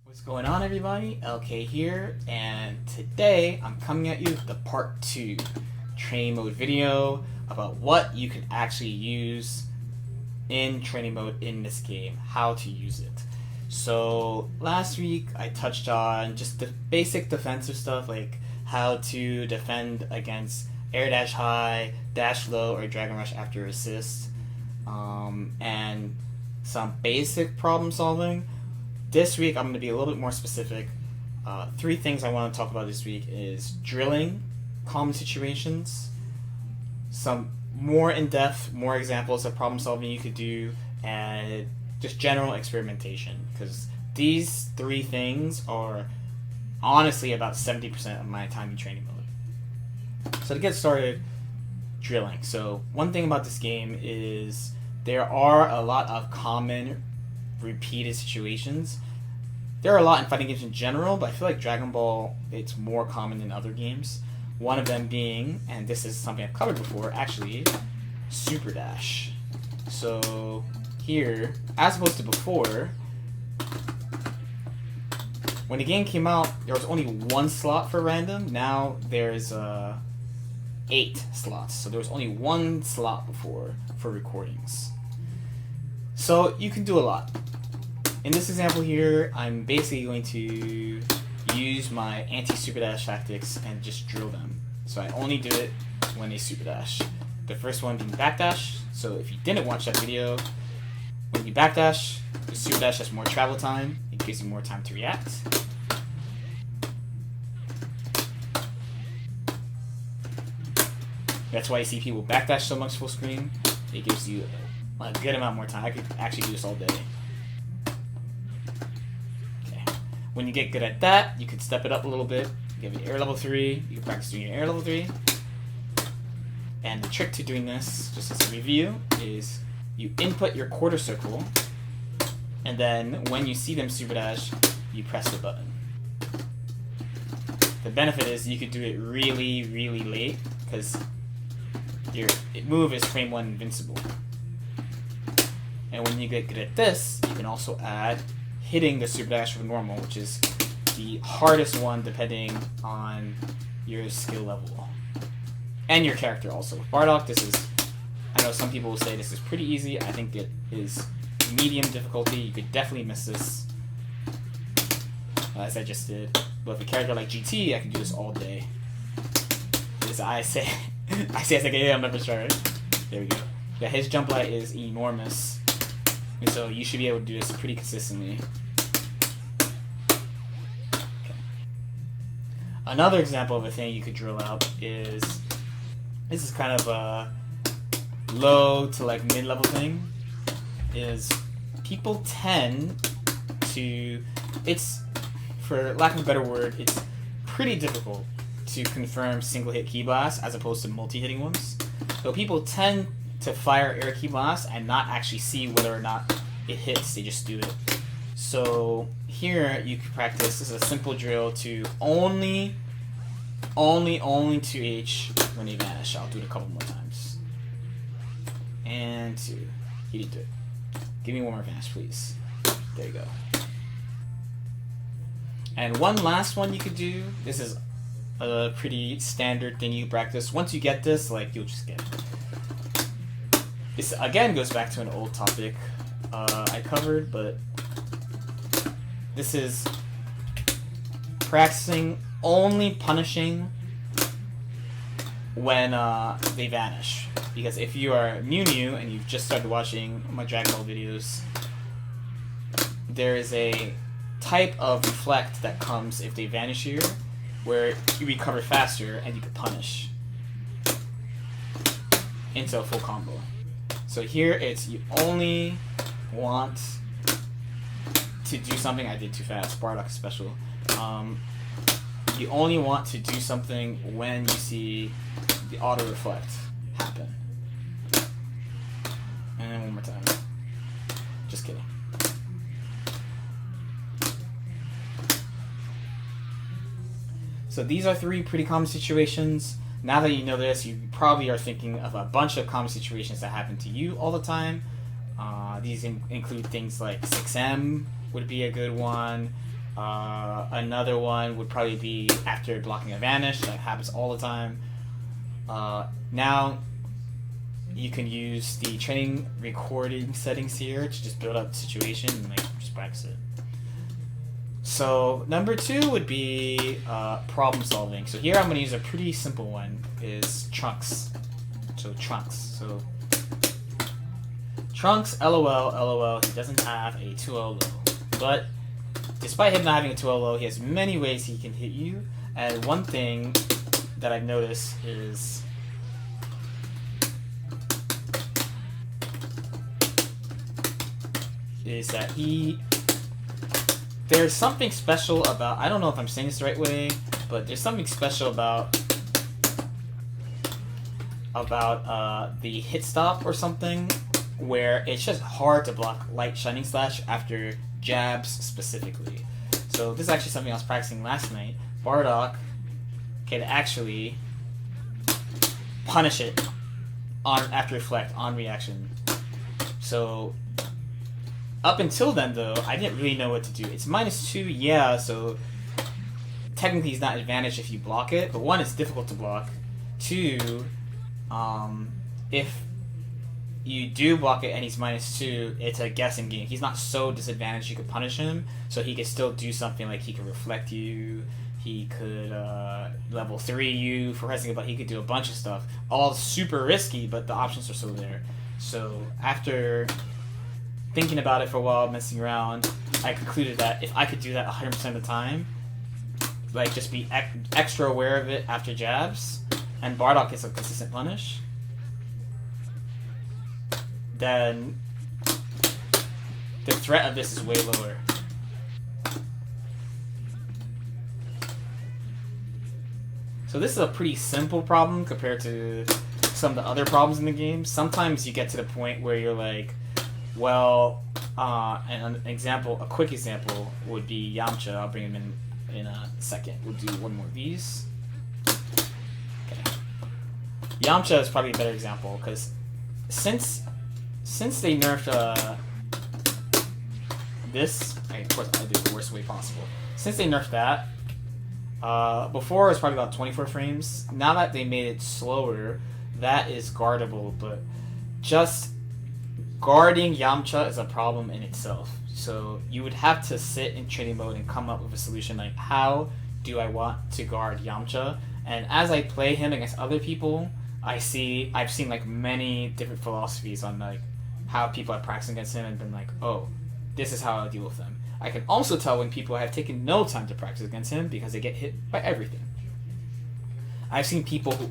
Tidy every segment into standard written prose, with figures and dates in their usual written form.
What's going on, everybody? LK here, and today I'm coming at you with the part 2 training mode video about what you can actually use in training mode in this game, how to use it. So last week I touched on just the basic defensive stuff, like how to defend against air dash high, dash low, or dragon rush after assist, and some basic problem solving. This week I'm going to be a little bit more specific. 3 things I want to talk about this week is drilling, common situations, some more in-depth, more examples of problem solving you could do, and just general experimentation. Because these 3 things are honestly about 70% of my time in training mode. So to get started, drilling. So one thing about this game is there are a lot of common repeated situations. There are a lot in fighting games in general, but I feel like Dragon Ball, it's more common than other games. One of them being, and this is something I've covered before, actually, Super Dash. So here, as opposed to before, when the game came out, there was only 1 slot for random. Now there's 8 slots. So there was only 1 slot before for recordings. So you can do a lot. In this example here, I'm basically going to use my anti-super dash tactics and just drill them. So I only do it when they super dash. The first one being backdash. So if you didn't watch that video, when you backdash, the super dash has more travel time. It gives you more time to react. That's why you see people backdash so much full screen. It gives you a good amount more time. I could actually do this all day. Okay. When you get good at that, you could step it up a little bit. Give it air level 3. You can practice doing your air level 3. And the trick to doing this, just as a review, is you input your quarter circle, and then when you see them super dash, you press the button. The benefit is you could do it really, really late, because your move is frame 1 invincible. And when you get good at this, you can also add hitting the super dash with normal, which is the hardest one depending on your skill level. And your character also. With Bardock, this is, I know some people will say this is pretty easy. I think it is medium difficulty. You could definitely miss this, as I just did. But with a character like GT, I can do this all day. As I say, I say as like, yeah, I'm never sure, right? There we go. Yeah, his jump light is enormous. And so you should be able to do this pretty consistently. Okay. Another example of a thing you could drill out is, this is kind of a low to like mid-level thing, is people tend to, it's, for lack of a better word, it's pretty difficult to confirm single hit key blasts as opposed to multi-hitting ones. So people tend to fire air key blasts and not actually see whether or not it hits, they just do it. So here you can practice, this is a simple drill to only 2H when they vanish. I'll do it a couple more times. And 2. He didn't do it. Give me one more vanish, please. There you go. And one last one you could do, this is a pretty standard thing you practice. Once you get this, like, you'll just get it. This again goes back to an old topic I covered, but this is practicing only punishing when they vanish. Because if you are new and you've just started watching my Dragon Ball videos, there is a type of reflect that comes if they vanish here, where you recover faster and you can punish into a full combo. So here it's you only want to do something. I did too fast. Bardock special. You only want to do something when you see the auto reflect happen. And one more time. Just kidding. So these are 3 pretty common situations. Now that you know this, you probably are thinking of a bunch of common situations that happen to you all the time. These include things like 6M would be a good one. Another one would probably be after blocking a Vanish. That happens all the time. Now you can use the training recording settings here to just build up the situation and like just practice it. So number 2 would be problem solving. So here I'm going to use a pretty simple one, is Trunks. So Trunks. So Trunks, LOL, he doesn't have a 2L low. But despite him not having a 2L low, he has many ways he can hit you. And one thing that I've noticed is that there's something special about, I don't know if I'm saying this the right way, but there's something special about the hit stop or something, where it's just hard to block Light Shining Slash after jabs specifically. So this is actually something I was practicing last night. Bardock can actually punish it after reflect, on reaction. So up until then, though, I didn't really know what to do. It's -2, yeah, so technically he's not advantaged if you block it, but 1, it's difficult to block. 2, if you do block it and he's -2, it's a guessing game. He's not so disadvantaged you could punish him, so he could still do something like he could reflect you, he could level 3 you for pressing a button, he could do a bunch of stuff. All super risky, but the options are still there. So after thinking about it for a while, messing around, I concluded that if I could do that 100% of the time, like just be extra aware of it after jabs, and Bardock gets a consistent punish, then the threat of this is way lower. So this is a pretty simple problem compared to some of the other problems in the game. Sometimes you get to the point where you're like, well, and a quick example would be Yamcha. I'll bring him in a second. We'll do one more of these. Okay. Yamcha is probably a better example, because since they nerfed this, of course I did the worst way possible. Since they nerfed that, before it was probably about 24 frames. Now that they made it slower, that is guardable, but just guarding Yamcha is a problem in itself. So you would have to sit in training mode and come up with a solution like, how do I want to guard Yamcha? And as I play him against other people, I've seen like many different philosophies on like how people are practicing against him and been like, oh, this is how I deal with them. I can also tell when people have taken no time to practice against him because they get hit by everything. I've seen people who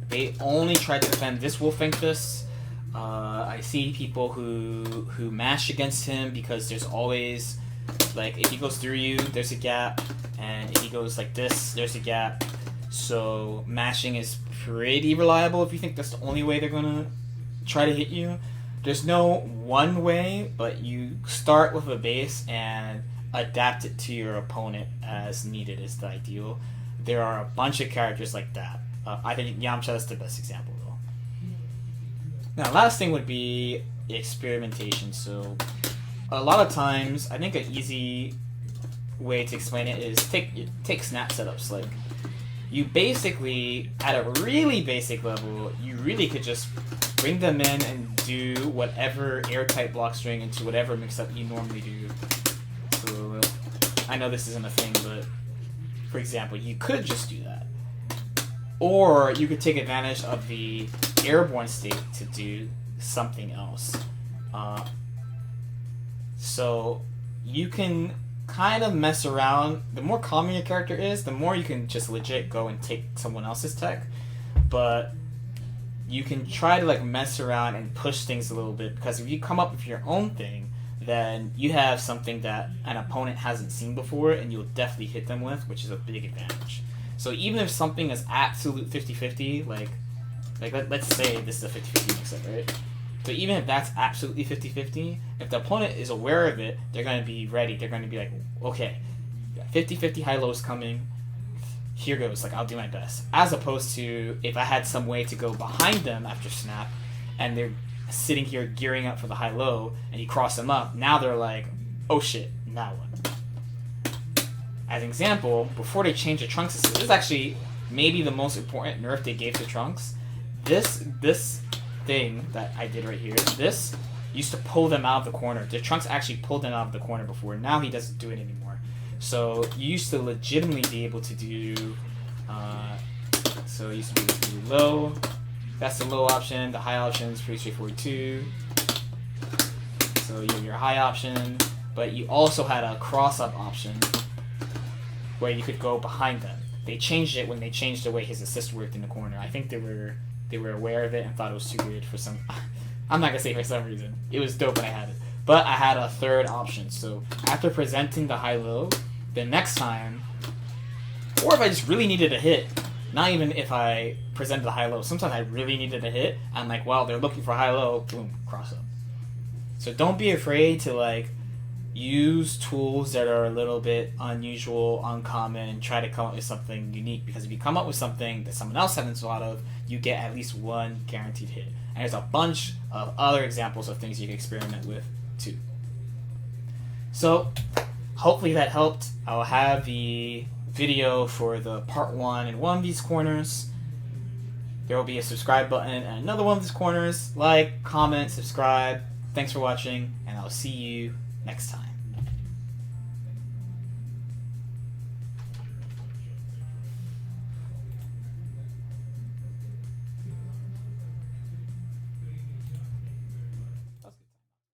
they only try to defend this Wolf Inctus. I see people who mash against him because there's always, like, if he goes through you, there's a gap, and if he goes like this, there's a gap. So mashing is pretty reliable if you think that's the only way they're gonna try to hit you. There's no one way, but you start with a base and adapt it to your opponent as needed is the ideal. There are a bunch of characters like that. I think Yamcha is the best example, though. Now, last thing would be experimentation. So, a lot of times, I think an easy way to explain it is take snap setups. Like, you basically, at a really basic level, you really could just bring them in and do whatever airtight block string into whatever mix-up you normally do. So, I know this isn't a thing, but for example, you could just do that. Or you could take advantage of the airborne state to do something else. So you can kind of mess around. The more common your character is, the more you can just legit go and take someone else's tech. But you can try to like mess around and push things a little bit, because if you come up with your own thing, then you have something that an opponent hasn't seen before and you'll definitely hit them with, which is a big advantage. So even if something is absolute 50-50, like let's say this is a 50-50 mix-up, right? So even if that's absolutely 50-50, if the opponent is aware of it, they're going to be ready. They're going to be like, okay, 50-50 high-lows coming. Here goes. Like, I'll do my best. As opposed to if I had some way to go behind them after snap, and they're sitting here gearing up for the high-low, and you cross them up, now they're like, oh shit, now what? As an example, before they changed the trunk system, this is actually maybe the most important nerf they gave to trunks. This thing that I did right here, this used to pull them out of the corner. The trunks actually pulled them out of the corner before. Now he doesn't do it anymore. So you used to legitimately be able to do. So you used to be able to do low. That's the low option. The high option is pretty straightforward too. So you have your high option, but you also had a cross-up option where you could go behind them. They changed it when they changed the way his assist worked in the corner. I think they were aware of it and thought it was too weird for some. I'm not gonna say for some reason. It was dope when I had it, but I had a third option. So after presenting the high-low, the next time, or if I just really needed a hit. Not even if I presented the high-low. Sometimes I really needed a hit. I'm like, well, they're looking for high-low. Boom, cross up. So don't be afraid to like use tools that are a little bit unusual, uncommon. Try to come up with something unique. Because if you come up with something that someone else hasn't thought of, you get at least one guaranteed hit. And there's a bunch of other examples of things you can experiment with too. So hopefully that helped. I'll have the video for the part 1 in one of these corners. There will be a subscribe button and another one of these corners. Like, comment, subscribe. Thanks for watching, and I'll see you next time.